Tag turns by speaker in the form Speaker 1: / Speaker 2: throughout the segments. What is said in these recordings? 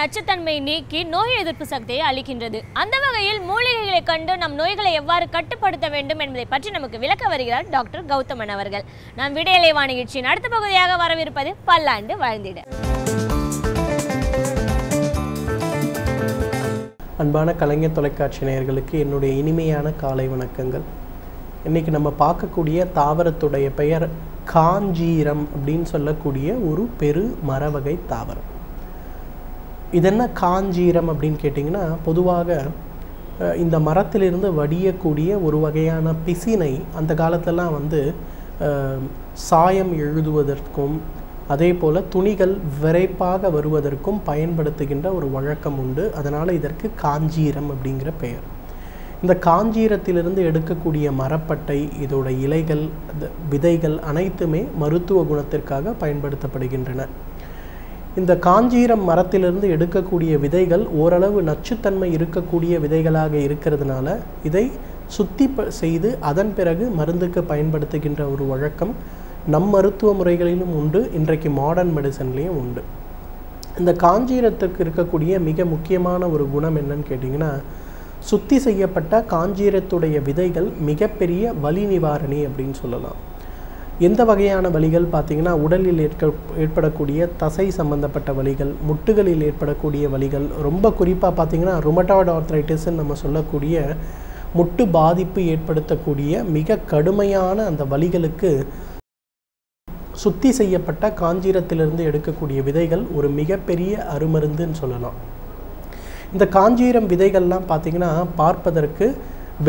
Speaker 1: நச்சுத்தன்மை நீக்கி நோய் எதிர்ப்பு சக்தியை அளிக்கின்றது. அந்த வகையில் மூலிகைகளை கண்டு நம் நோய்களை எவ்வாறு கட்டுப்படுத்த வேண்டும் என்பதை பற்றி நமக்கு விளக்க வருகிறார் டாக்டர் கௌதமன் அவர்கள். நம் விடையலைவா நிகழ்ச்சியின் அடுத்த பகுதியாக வரவிருப்பது பல்லாண்டு வாழ்ந்திட.
Speaker 2: அன்பான கலைஞர் தொலைக்காட்சி நேயர்களுக்கு என்னுடைய இனிமையான காலை வணக்கங்கள். இன்றைக்கி நம்ம பார்க்கக்கூடிய தாவரத்துடைய பெயர் காஞ்சீரம் அப்படின்னு சொல்லக்கூடிய ஒரு பெரு மரவகை தாவரம். இதென்ன காஞ்சீரம் அப்படின்னு கேட்டிங்கன்னா, பொதுவாக இந்த மரத்திலிருந்து வடியக்கூடிய ஒரு வகையான பிசினை அந்த காலத்திலலாம் சாயம் எழுதுவதற்கும் அதே போல் துணிகள் விரைப்பாக வருவதற்கும் பயன்படுத்துகின்ற ஒரு வழக்கம் உண்டு. அதனால் இதற்கு காஞ்சீரம் அப்படிங்கிற பெயர். இந்த காஞ்சீரத்திலிருந்து எடுக்கக்கூடிய மரப்பட்டை, இதோட இலைகள், விதைகள் அனைத்துமே மருத்துவ குணத்திற்காக பயன்படுத்தப்படுகின்றன. இந்த காஞ்சீரம் மரத்திலிருந்து எடுக்கக்கூடிய விதைகள் ஓரளவு நச்சுத்தன்மை இருக்கக்கூடிய விதைகளாக இருக்கிறதுனால இதை சுத்தி செய்து அதன் பிறகு மருந்துக்கு பயன்படுத்துகின்ற ஒரு வழக்கம் நம் மருத்துவ முறைகளிலும் உண்டு, இன்றைக்கு மாடர்ன் மெடிசன்லேயும் உண்டு. இந்த காஞ்சீரத்துக்கு இருக்கக்கூடிய மிக முக்கியமான ஒரு குணம் என்னன்னு கேட்டிங்கன்னா, சுத்தி செய்யப்பட்ட காஞ்சீரத்துடைய விதைகள் மிகப்பெரிய வலி நிவாரணி அப்படின்னு சொல்லலாம். எந்த வகையான வலிகள் பார்த்திங்கன்னா, உடலில் ஏற்படக்கூடிய தசை சம்பந்தப்பட்ட வலிகள், முட்டுகளில் ஏற்படக்கூடிய வலிகள், ரொம்ப குறிப்பாக பார்த்திங்கன்னா ருமட்டாய்டு ஆர்த்ரைட்டிஸ்ன்னு நம்ம சொல்லக்கூடிய முட்டு பாதிப்பு ஏற்படுத்தக்கூடிய மிக கடுமையான அந்த வலிகளுக்கு சுத்தி செய்யப்பட்ட காஞ்சீரத்திலிருந்து எடுக்கக்கூடிய விதைகள் ஒரு மிகப்பெரிய அருமருந்துன்னு சொல்லலாம். இந்த காஞ்சீரம் விதைகள்லாம் பார்த்திங்கன்னா பார்ப்பதற்கு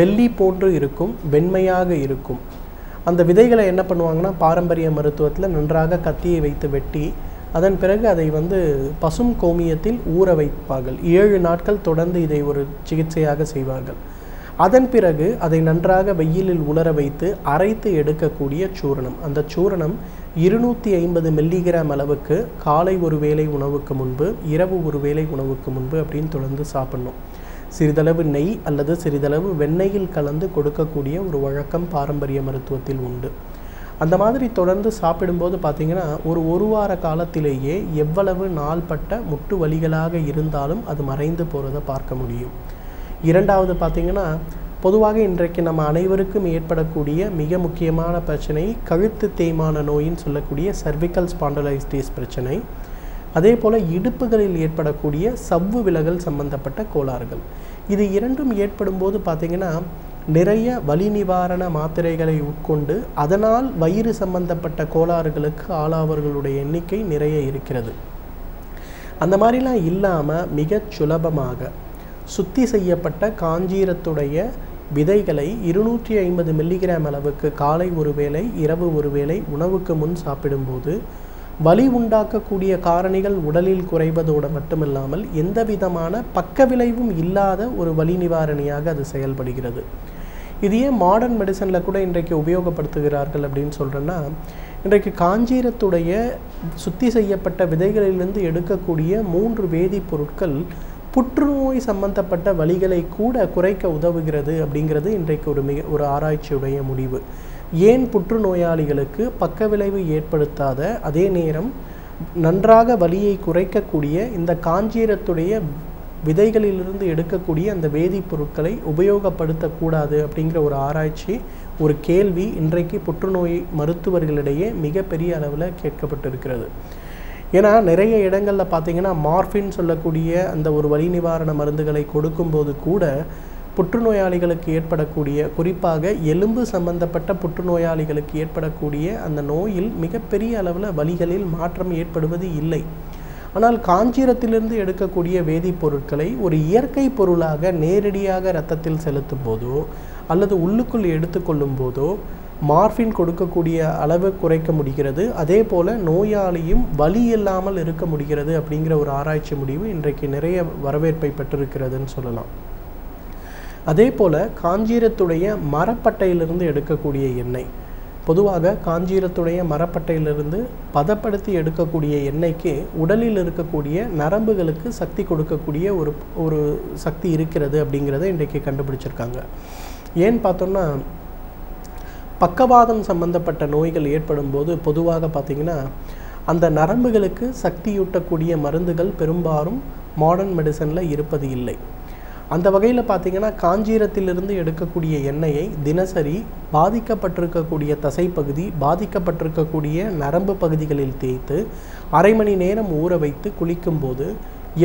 Speaker 2: வெள்ளி போன்று இருக்கும், வெண்மையாக இருக்கும். அந்த விதைகளை என்ன பண்ணுவாங்கன்னா, பாரம்பரிய மருத்துவத்தில் நன்றாக கத்தியை வைத்து வெட்டி அதன் பிறகு அதை பசும் கோமியத்தில் ஊற வைப்பார்கள். 7 நாட்கள் தொடர்ந்து இதை ஒரு சிகிச்சையாக செய்வார்கள். அதன் பிறகு அதை நன்றாக வெயிலில் உலர வைத்து அரைத்து எடுக்கக்கூடிய சூரணம். அந்த சூரணம் 250 மில்லிகிராம் அளவுக்கு காலை ஒரு வேளை உணவுக்கு முன்பு, இரவு ஒரு வேளை உணவுக்கு முன்பு அப்படின்னு தொடர்ந்து சாப்பிடணும். சிறிதளவு நெய் அல்லது சிறிதளவு வெண்ணெயில் கலந்து கொடுக்கக்கூடிய ஒரு வழக்கம் பாரம்பரிய மருத்துவத்தில் உண்டு. அந்த மாதிரி தொடர்ந்து சாப்பிடும்போது பார்த்திங்கன்னா ஒரு வார காலத்திலேயே எவ்வளவு நாள்பட்ட முட்டு வலிகளாக இருந்தாலும் அது மறைந்து போகிறத பார்க்க முடியும். இரண்டாவது பார்த்திங்கன்னா, பொதுவாக இன்றைக்கு நம்ம அனைவருக்கும் ஏற்படக்கூடிய மிக முக்கியமான பிரச்சனை கழுத்து தேய்மான நோயின்னு சொல்லக்கூடிய சர்விக்கல் ஸ்பாண்டலைட்டிஸ் பிரச்சனை. அதே போல் இடுப்புகளில் ஏற்படக்கூடிய சவ்வு விலகல் சம்பந்தப்பட்ட கோளாறுகள். இது இரண்டும் ஏற்படும் போது பார்த்திங்கன்னா நிறைய வலி நிவாரண மாத்திரைகளை உட்கொண்டு அதனால் வயிறு சம்பந்தப்பட்ட கோளாறுகளுக்கு ஆளாவர்களுடைய எண்ணிக்கை நிறைய இருக்கிறது. அந்த மாதிரிலாம் இல்லாமல் மிக சுலபமாக சுத்தி செய்யப்பட்ட காஞ்சீரத்துடைய விதைகளை 250 மில்லிகிராம் அளவுக்கு காலை ஒரு வேளை, இரவு ஒரு வேளை உணவுக்கு முன் சாப்பிடும்போது வலி உண்டாக்கக்கூடிய காரணிகள் உடலில் குறைவதோடு மட்டுமில்லாமல் எந்த விதமான பக்க விளைவும் இல்லாத ஒரு வலி நிவாரணியாக அது செயல்படுகிறது. இதையே மாடர்ன் மெடிசனில் கூட இன்றைக்கு உபயோகப்படுத்துகிறார்கள் அப்படின்னு சொல்கிறேன்னா, இன்றைக்கு காஞ்சீரத்துடைய சுத்தி செய்யப்பட்ட விதைகளிலிருந்து எடுக்கக்கூடிய 3 வேதிப்பொருட்கள் புற்றுநோய் சம்பந்தப்பட்ட வலிகளை கூட குறைக்க உதவுகிறது அப்படிங்கிறது இன்றைக்கு ஒரு ஆராய்ச்சியுடைய முடிவு. ஏன் புற்றுநோயாளிகளுக்கு பக்க விளைவு ஏற்படுத்தாத அதே நேரம் நன்றாக வலியை குறைக்கக்கூடிய இந்த காஞ்சீரத்துடைய விதைகளிலிருந்து எடுக்கக்கூடிய அந்த வேதிப்பொருட்களை உபயோகப்படுத்தக்கூடாது அப்படிங்கிற ஒரு ஆராய்ச்சி, ஒரு கேள்வி இன்றைக்கு புற்றுநோய் மருத்துவர்களிடையே மிகப்பெரிய அளவில் கேட்கப்பட்டிருக்கிறது. ஏன்னா நிறைய இடங்களில் பார்த்திங்கன்னா மார்ஃபின் சொல்லக்கூடிய அந்த ஒரு வலி நிவாரண மருந்துகளை கொடுக்கும்போது கூட புற்றுநோயாளிகளுக்கு ஏற்படக்கூடிய, குறிப்பாக எலும்பு சம்பந்தப்பட்ட புற்றுநோயாளிகளுக்கு ஏற்படக்கூடிய அந்த நோயில் மிகப்பெரிய அளவில் வலிகளில் மாற்றம் ஏற்படுவது இல்லை. ஆனால் காஞ்சீரத்திலிருந்து எடுக்கக்கூடிய வேதிப்பொருட்களை ஒரு இயற்கை பொருளாக நேரடியாக இரத்தத்தில் செலுத்தும் போதோ அல்லது உள்ளுக்குள் எடுத்துக்கொள்ளும் போதோ மார்ஃபின் கொடுக்கக்கூடிய அளவு குறைக்க முடிகிறது. அதே போல் நோயாளியும் வலி இல்லாமல் இருக்க முடிகிறது அப்படிங்கிற ஒரு ஆராய்ச்சி முடிவு இன்றைக்கு நிறைய வரவேற்பை பெற்றிருக்கிறதுன்னு சொல்லலாம். அதே போல் காஞ்சீரத்துடைய மரப்பட்டையிலிருந்து எடுக்கக்கூடிய எண்ணெய், பொதுவாக காஞ்சீரத்துடைய மரப்பட்டையிலிருந்து பதப்படுத்தி எடுக்கக்கூடிய எண்ணெய்க்கு உடலில் இருக்கக்கூடிய நரம்புகளுக்கு சக்தி கொடுக்கக்கூடிய ஒரு சக்தி இருக்கிறது அப்படிங்கிறத இன்றைக்கு கண்டுபிடிச்சிருக்காங்க. ஏன்னு பார்த்தோம்னா, பக்கவாதம் சம்பந்தப்பட்ட நோய்கள் ஏற்படும் போது பொதுவாக பார்த்திங்கன்னா அந்த நரம்புகளுக்கு சக்தியூட்டக்கூடிய மருந்துகள் பெரும்பாலும் மாடர்ன் மெடிசனில் இருப்பது இல்லை. அந்த வகையில் பார்த்திங்கன்னா காஞ்சீரத்திலிருந்து எடுக்கக்கூடிய எண்ணெயை தினசரி பாதிக்கப்பட்டிருக்கக்கூடிய தசைப்பகுதி, பாதிக்கப்பட்டிருக்கக்கூடிய நரம்பு பகுதிகளில் தேய்த்து அரை மணி நேரம் ஊற வைத்து குளிக்கும்போது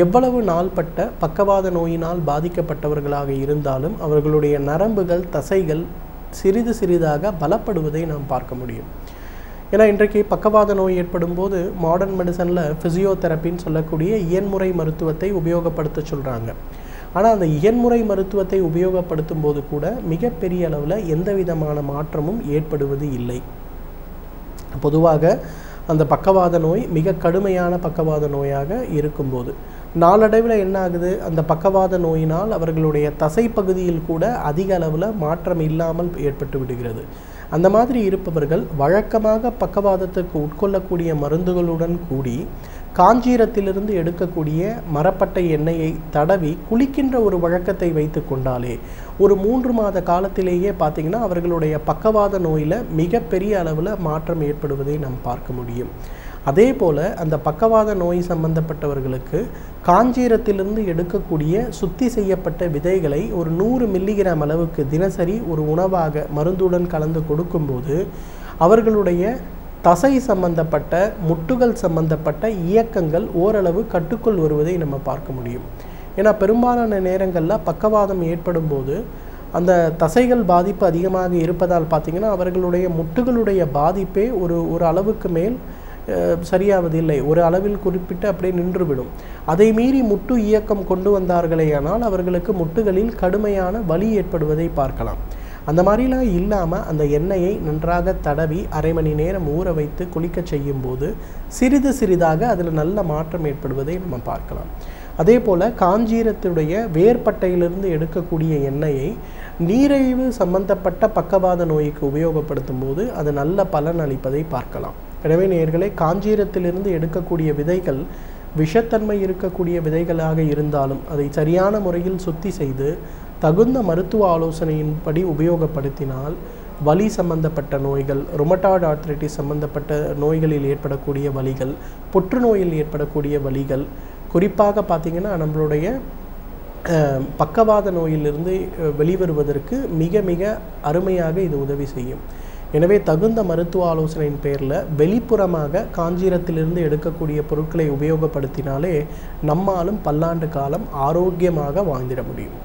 Speaker 2: எவ்வளவு நாள்பட்ட பக்கவாத நோயினால் பாதிக்கப்பட்டவர்களாக இருந்தாலும் அவர்களுடைய நரம்புகள், தசைகள் சிறிது சிறிதாக பலப்படுவதை நாம் பார்க்க முடியும். ஏன்னா இன்றைக்கு பக்கவாத நோய் ஏற்படும் போது மாடர்ன் மெடிசனில் ஃபிசியோதெரப்பின்னு சொல்லக்கூடிய இயன்முறை மருத்துவத்தை உபயோகப்படுத்த சொல்கிறாங்க. ஆனால் அந்த இயன்முறை மருத்துவத்தை உபயோகப்படுத்தும் போது கூட மிகப்பெரிய அளவில் எந்த விதமான மாற்றமும் ஏற்படுவது இல்லை. பொதுவாக அந்த பக்கவாத நோய் மிக கடுமையான பக்கவாத நோயாக இருக்கும்போது நாளடைவில் என்ன ஆகுது, அந்த பக்கவாத நோயினால் அவர்களுடைய தசைப்பகுதியில் கூட அதிக அளவில் மாற்றம் இல்லாமல் ஏற்பட்டு விடுகிறது. அந்த மாதிரி இருப்பவர்கள் வழக்கமாக பக்கவாதத்துக்கு உட்கொள்ளக்கூடிய மருந்துகளுடன் கூடி காஞ்சீரத்திலிருந்து எடுக்கக்கூடிய மரப்பட்டை எண்ணெயை தடவி குளிக்கின்ற ஒரு வழக்கத்தை வைத்து கொண்டாலே ஒரு 3 மாத காலத்திலேயே பார்த்திங்கன்னா அவர்களுடைய பக்கவாத நோயில் மிகப்பெரிய அளவில் மாற்றம் ஏற்படுவதை நாம் பார்க்க முடியும். அதே போல் அந்த பக்கவாத நோய் சம்பந்தப்பட்டவர்களுக்கு காஞ்சீரத்திலிருந்து எடுக்கக்கூடிய சுத்தி செய்யப்பட்ட விதைகளை ஒரு 100 மில்லிகிராம் அளவுக்கு தினசரி ஒரு உணவாக மருந்துடன் கலந்து கொடுக்கும்போது அவர்களுடைய தசை சம்பந்தப்பட்ட, முட்டுகள் சம்பந்தப்பட்ட இயக்கங்கள் ஓரளவு கட்டுக்குள் வருவதை நம்ம பார்க்க முடியும். ஏன்னா பெரும்பாலான நேரங்களில் பக்கவாதம் ஏற்படும் போது அந்த தசைகள் பாதிப்பு அதிகமாக இருப்பதால் பார்த்திங்கன்னா அவர்களுடைய முட்டுகளுடைய பாதிப்பே ஒரு அளவுக்கு மேல் சரியாவதில்லை. ஒரு அளவில் குறிப்பிட்டு அப்படியே நின்றுவிடும். அதை மீறி முட்டு இயக்கம் கொண்டு வந்தார்களேயானால் அவர்களுக்கு முட்டுகளில் கடுமையான வலி ஏற்படுவதை பார்க்கலாம். அந்த மாதிரிலாம் இல்லாமல் அந்த எண்ணெயை நன்றாக தடவி அரை மணி நேரம் ஊற வைத்து குளிக்க செய்யும் போது சிறிது சிறிதாக அதில் நல்ல மாற்றம் ஏற்படுவதை நம்ம பார்க்கலாம். அதே போல் காஞ்சீரத்துடைய வேர்பட்டையிலிருந்து எடுக்கக்கூடிய எண்ணெயை நீரிழிவு சம்பந்தப்பட்ட பக்கவாத நோய்க்கு உபயோகப்படுத்தும் போது அது நல்ல பலன் அளிப்பதை பார்க்கலாம். எனவே நேயர்களே, காஞ்சீரத்திலிருந்து எடுக்கக்கூடிய விதைகள் விஷத்தன்மை இருக்கக்கூடிய விதைகளாக இருந்தாலும் அதை சரியான முறையில் சுத்தி செய்து தகுந்த மருத்துவ ஆலோசனையின்படி உபயோகப்படுத்தினால் வலி சம்பந்தப்பட்ட நோய்கள், ருமட்டாய்டு ஆர்த்ரைட்டிஸ் சம்பந்தப்பட்ட நோய்களில் ஏற்படக்கூடிய வலிகள், புற்றுநோயில் ஏற்படக்கூடிய வலிகள், குறிப்பாக பார்த்திங்கன்னா நம்மளுடைய பக்கவாத நோயிலிருந்து வெளிவருவதற்கு மிக மிக அருமையாக இது உதவி செய்யும். எனவே தகுந்த மருத்துவ ஆலோசனையின் பேரில் வெளிப்புறமாக காஞ்சீரத்திலிருந்து எடுக்கக்கூடிய பொருட்களை உபயோகப்படுத்தினாலே நம்மாலும் பல்லாண்டு காலம் ஆரோக்கியமாக வாழ்ந்திட முடியும்.